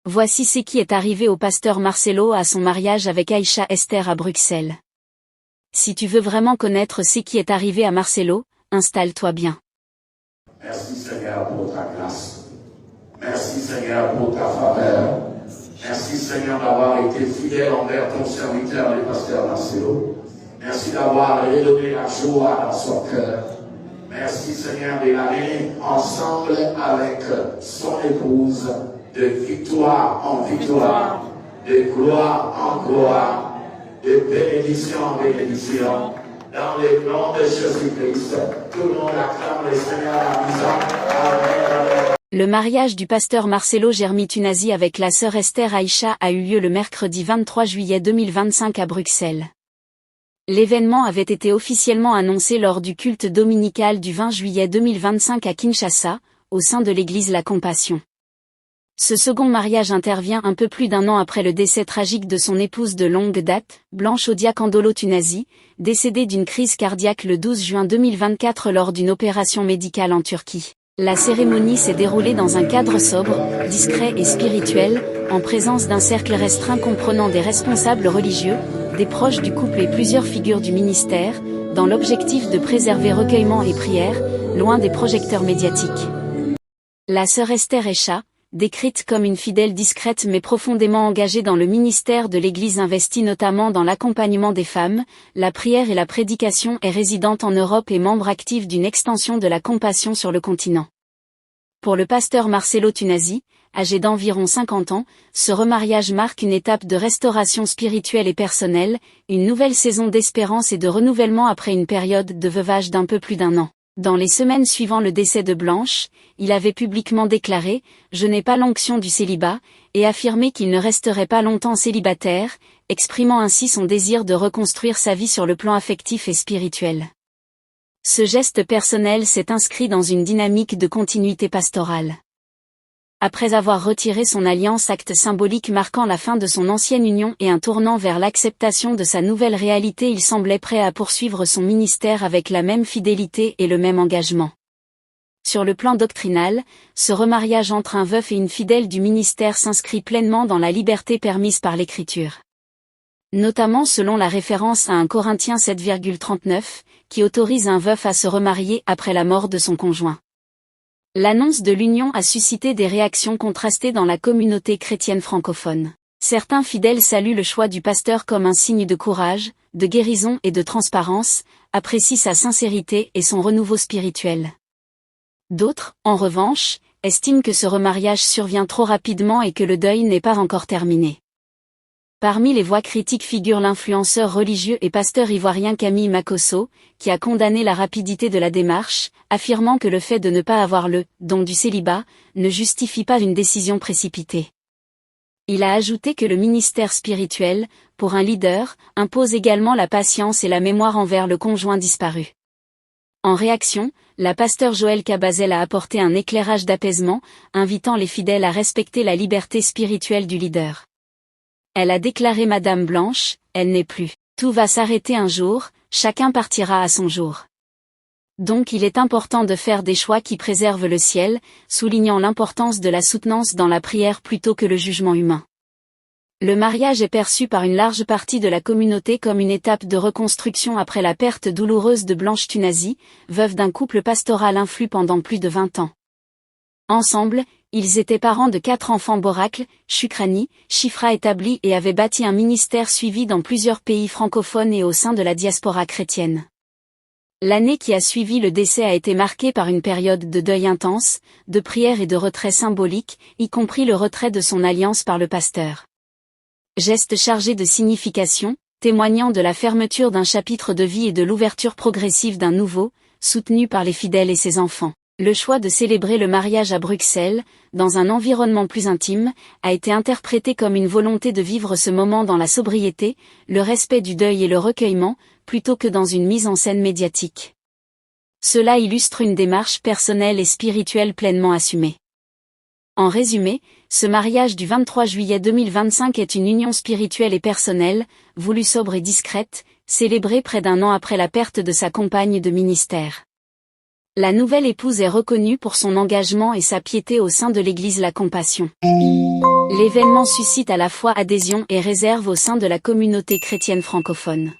Voici ce qui est arrivé au pasteur Marcelo à son mariage avec Aïcha Esther à Bruxelles. Si tu veux vraiment connaître ce qui est arrivé à Marcelo, installe-toi bien. Merci Seigneur pour ta grâce. Merci Seigneur pour ta faveur. Merci Seigneur d'avoir été fidèle envers ton serviteur, le pasteur Marcelo. Merci d'avoir redonné la joie dans son cœur. Merci Seigneur de l'amener ensemble avec son épouse, de victoire en victoire, de gloire en gloire, de bénédiction en bénédiction. Dans le nom de Jésus-Christ, tout le monde acclame le Seigneur en disant Amen. Le mariage du pasteur Marcelo Germi Tunazi avec la sœur Esther Aïcha a eu lieu le mercredi 23 juillet 2025 à Bruxelles. L'événement avait été officiellement annoncé lors du culte dominical du 20 juillet 2025 à Kinshasa, au sein de l'église La Compassion. Ce second mariage intervient un peu plus d'un an après le décès tragique de son épouse de longue date, Blanche Odiakandolo Tunazi, décédée d'une crise cardiaque le 12 juin 2024 lors d'une opération médicale en Turquie. La cérémonie s'est déroulée dans un cadre sobre, discret et spirituel, en présence d'un cercle restreint comprenant des responsables religieux, des proches du couple et plusieurs figures du ministère, dans l'objectif de préserver recueillement et prière, loin des projecteurs médiatiques. La sœur Esther Aïcha, décrite comme une fidèle discrète mais profondément engagée dans le ministère de l'Église investie notamment dans l'accompagnement des femmes, la prière et la prédication, est résidente en Europe et membre actif d'une extension de la Compassion sur le continent. Pour le pasteur Marcelo Tunazi, âgé d'environ 50 ans, ce remariage marque une étape de restauration spirituelle et personnelle, une nouvelle saison d'espérance et de renouvellement après une période de veuvage d'un peu plus d'un an. Dans les semaines suivant le décès de Blanche, il avait publiquement déclaré « Je n'ai pas l'onction du célibat » et affirmé qu'il ne resterait pas longtemps célibataire, exprimant ainsi son désir de reconstruire sa vie sur le plan affectif et spirituel. Ce geste personnel s'est inscrit dans une dynamique de continuité pastorale. Après avoir retiré son alliance, acte symbolique marquant la fin de son ancienne union et un tournant vers l'acceptation de sa nouvelle réalité, il semblait prêt à poursuivre son ministère avec la même fidélité et le même engagement. Sur le plan doctrinal, ce remariage entre un veuf et une fidèle du ministère s'inscrit pleinement dans la liberté permise par l'Écriture. Notamment selon la référence à 1 Corinthiens 7,39, qui autorise un veuf à se remarier après la mort de son conjoint. L'annonce de l'union a suscité des réactions contrastées dans la communauté chrétienne francophone. Certains fidèles saluent le choix du pasteur comme un signe de courage, de guérison et de transparence, apprécient sa sincérité et son renouveau spirituel. D'autres, en revanche, estiment que ce remariage survient trop rapidement et que le deuil n'est pas encore terminé. Parmi les voix critiques figure l'influenceur religieux et pasteur ivoirien Camille Makosso, qui a condamné la rapidité de la démarche, affirmant que le fait de ne pas avoir le don du célibat ne justifie pas une décision précipitée. Il a ajouté que le ministère spirituel, pour un leader, impose également la patience et la mémoire envers le conjoint disparu. En réaction, la pasteur Joëlle Cabazel a apporté un éclairage d'apaisement, invitant les fidèles à respecter la liberté spirituelle du leader. Elle a déclaré Madame Blanche, elle n'est plus. Tout va s'arrêter un jour, chacun partira à son jour. Donc il est important de faire des choix qui préservent le ciel, soulignant l'importance de la soutenance dans la prière plutôt que le jugement humain. Le mariage est perçu par une large partie de la communauté comme une étape de reconstruction après la perte douloureuse de Blanche Tunazi, veuve d'un couple pastoral influent pendant plus de 20 ans. Ensemble, ils étaient parents de 4 enfants Boracle, Chukrani, Chifra établis et avaient bâti un ministère suivi dans plusieurs pays francophones et au sein de la diaspora chrétienne. L'année qui a suivi le décès a été marquée par une période de deuil intense, de prière et de retrait symbolique, y compris le retrait de son alliance par le pasteur. Geste chargé de signification, témoignant de la fermeture d'un chapitre de vie et de l'ouverture progressive d'un nouveau, soutenu par les fidèles et ses enfants. Le choix de célébrer le mariage à Bruxelles, dans un environnement plus intime, a été interprété comme une volonté de vivre ce moment dans la sobriété, le respect du deuil et le recueillement, plutôt que dans une mise en scène médiatique. Cela illustre une démarche personnelle et spirituelle pleinement assumée. En résumé, ce mariage du 23 juillet 2025 est une union spirituelle et personnelle, voulue sobre et discrète, célébrée près d'un an après la perte de sa compagne de ministère. La nouvelle épouse est reconnue pour son engagement et sa piété au sein de l'Église La Compassion. L'événement suscite à la fois adhésion et réserve au sein de la communauté chrétienne francophone.